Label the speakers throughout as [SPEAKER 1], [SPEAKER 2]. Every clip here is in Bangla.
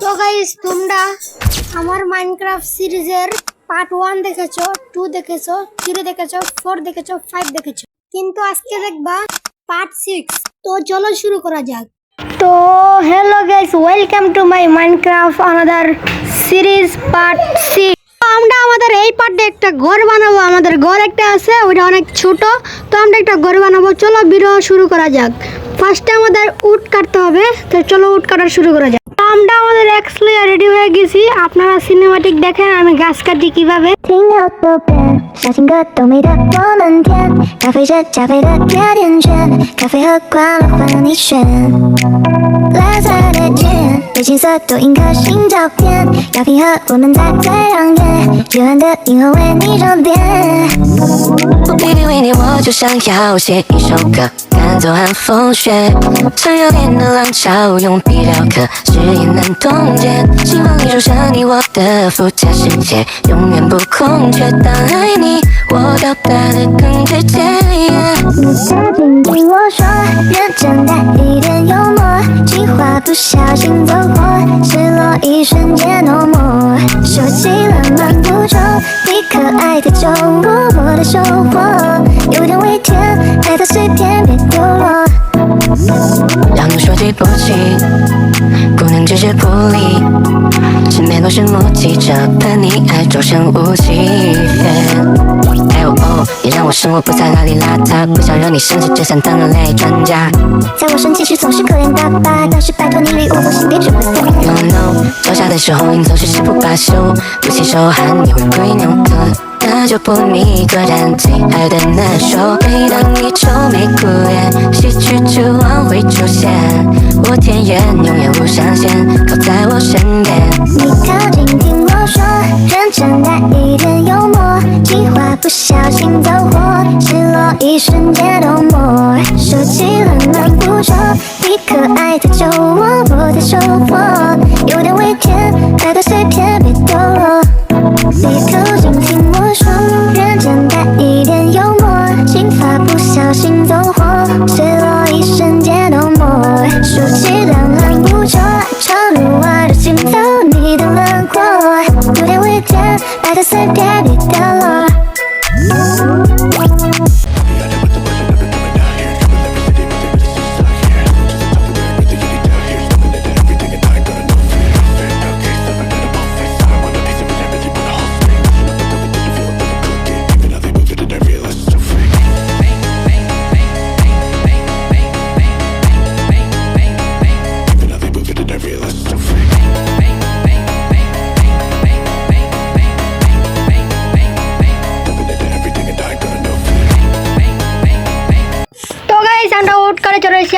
[SPEAKER 1] তো গাইস তোমরা আমার মাইনক্রাফট সিরিজের পার্ট 1 দেখেছো, 2 দেখেছো, 3 দেখেছো, 4 দেখেছো, 5 দেখেছো, কিন্তু আজকে দেখবা পার্ট 6। তো চলো শুরু করা যাক। তো hello guys, welcome to my Minecraft another series part 6। আমরা আমাদের এই পার্টে একটা ঘর বানাবো। আমাদের ঘর একটা আছে, ওটা অনেক ছোট। তো আমরা একটা ঘর বানাবো, চলো ভিডিও শুরু করা যাক। ফার্স্টে আমাদের উড কাটতে হবে, তো চলো উড কাটা শুরু করা যাক। আমরা আমাদের এক্সপ্লে রেডি হয়ে গেছি, আপনারা সিনেমাটিক দেখেন আমি গাছ কাটি কিভাবে।
[SPEAKER 2] 听到左边，小情歌都美得我们甜，咖啡是加菲的甜甜圈，咖啡和快乐换了你选。蓝色的天，被金色都印颗心照片，药瓶和我们在最让眼，约翰的银河为你装点。
[SPEAKER 3] 我偏偏为你，我就想要写一首歌，赶走寒风雪，想要变得浪潮，用笔雕刻，誓言难冻结，希望你住上你我的附加世界，永远不空缺。当爱你，我表达的更直接。
[SPEAKER 2] 你曾经听我说，认真带一点幽默，计划不小心走火，失落一瞬间no more，收起了漫步中，你可爱的酒窝，我的收获，有点微甜，爱的碎片别丢落。
[SPEAKER 3] 让我说记不起，姑娘只是不理，身边都是目击者，喷你爱灼身无极。哎哦哦，也让我生活不再邋里邋遢，不想让你生气，只想当人类专家。
[SPEAKER 2] 在我生气时总是可怜巴巴，但是拜托你离我后心别只会碎。
[SPEAKER 3] No no， 脚下的时候你总是誓不罢休，不洗手汗也会归扭的。那就不你一个人最爱的那首，每当你愁眉苦脸，喜剧就往回出现，我天眼永远无上限，靠在我身边。
[SPEAKER 2] 你靠近听我说，认真带一点幽默，计划不小心走火，失落一瞬间no more，收起了漫步中，你可爱的酒窝，我的收获，有点微甜，爱的碎片别丢落。你靠近听我说，认真带一点幽默，计划不小心走火，失落一瞬间no more，收起了漫步中，长路外的尽头，你的轮廓，有点微甜，爱的碎片别掉落。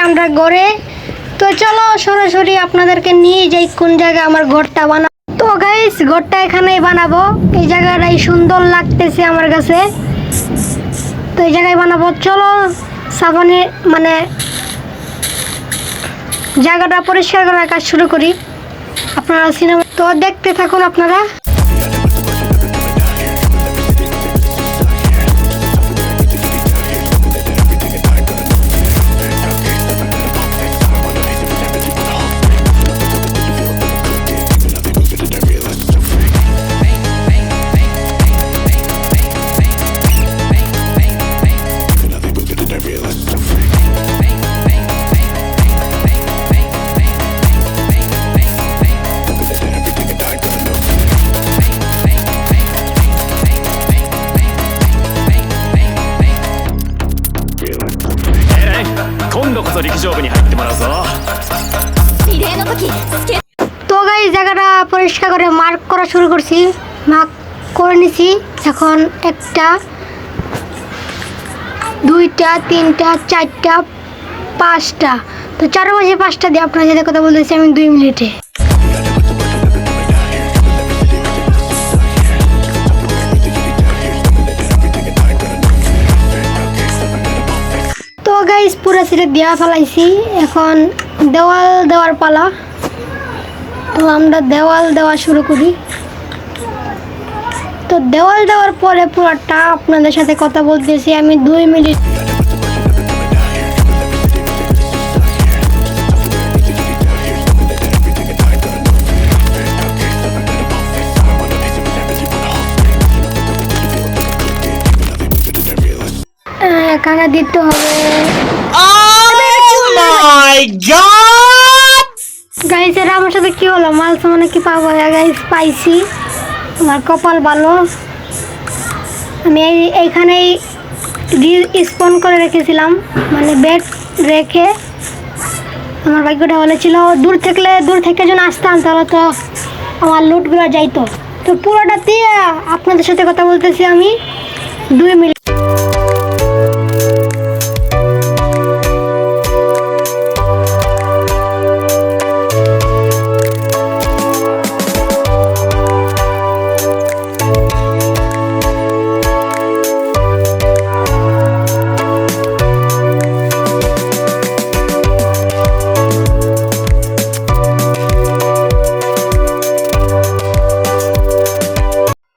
[SPEAKER 1] আমরা ঘরে, তো চলো সরাসরি আপনাদেরকে নিয়ে যাই কোন জায়গায় আমার ঘরটা বানাবো। তো গাইস ঘরটা এখানেই বানাবো, এই জায়গাটাই সুন্দর লাগতেছে আমার কাছে, তো এই জায়গায় বানাবো। চলো সাবানে মানে জায়গাটা পরিষ্কার করার কাজ শুরু করি। আপনারা সিনেমা তো দেখতে থাকুন আপনারা। তো গাইস জায়গাটা পরিষ্কার করে মার্ক করা শুরু করছি, মার্ক করে নিছি। এখন একটা, দুইটা, তিনটা, চারটা, পাঁচটা, তো 4 বাজে 5টা দিয়ে আপনার সাথে কথা বলতেছি আমি 2 মিনিটে। তো গাইস পুরো সিটে দেওয়া ফেলাইছি, এখন দেওয়াল দেওয়ার পালা। তো আমরা দেওয়াল দেওয়া শুরু করি। তো দেওয়াল দেওয়ার পরে পুরোটা আপনাদের সাথে কথা বলতেছি আমি 2 মিনিট। এখানে দিতে হবে। গাইস এরা আমার সাথে কি হলো, মাল সামানে কি পাবো? গাইস পাইছি, আমার কপাল ভালো। আমি এইখানেই স্পন করে রেখেছিলাম, মানে বেড রেখে আমার ভাগ্যটা ভালো ছিল। দূর থেকে যখন আসতাম তাহলে তো আমার লুটগুলো যাইতো। তো পুরোটা দিয়ে আপনাদের সাথে কথা বলতেছি আমি 2 মিনিট।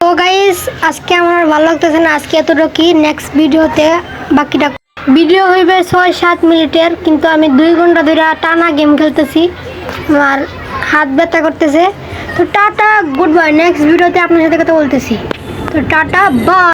[SPEAKER 1] তো গাইস আজকে আমার ভালো লাগতেছে না, আজকে এতটুকুই। নেক্সট ভিডিওতে বাকিটা ভিডিও হইবে 6-7 মিনিটের, কিন্তু আমি 2 ঘন্টা ধরে টানা গেম খেলতেছি, আমার হাত ব্যথা করতেছে। তো টাটা, গুড বাই। নেক্সট ভিডিওতে আপনার সাথে কথা বলতেছি। তো টাটা, বাই।